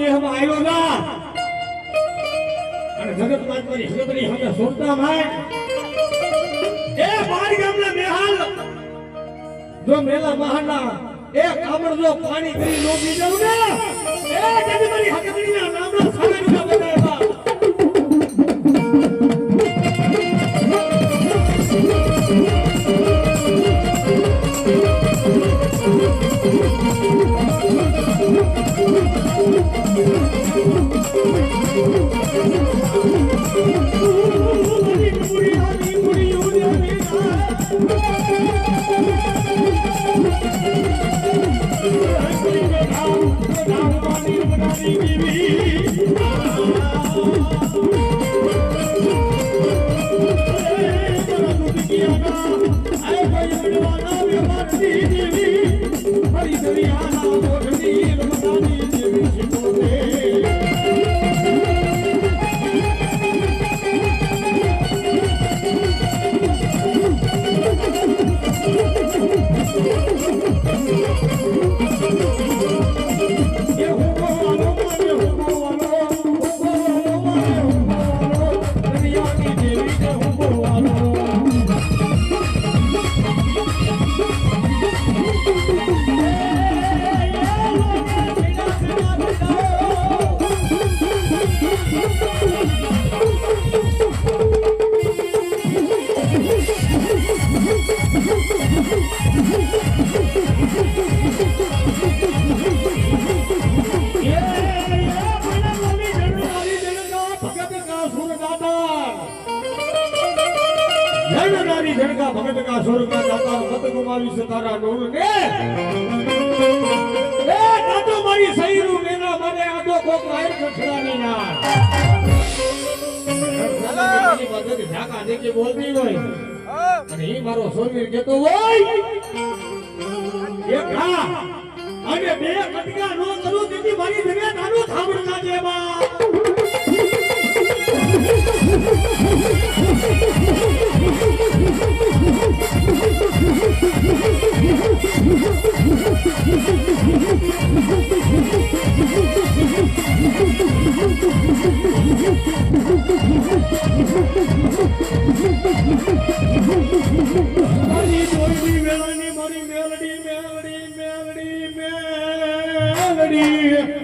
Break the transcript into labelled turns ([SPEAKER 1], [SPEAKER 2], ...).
[SPEAKER 1] દેહમાં આવ્યો ના અને જગત માતની હૃદયની હમે સોરતા માય એ બાર ગામના મેહાલ જો મેલા મહાના એ કામળ જો પાણી કરી નો પી જાવ ને એ જદી મારી હકડીના નામના સાગરના બનાવ્યા भगत का स्वर्ग का दाता मत गुमावी सतारा नूर ने ए दातो मारी सहीरू मेना मने आदो को कायर खखरानी ना મારી મદદ ઝાકા દેકે બોલતી હોય અને ઈ મારો સોરવીર કેતો હોય એક હા અને બે કટકા નો કરું તેથી મારી જગ્યા નાનો થાબડ ના દેવા मेलडी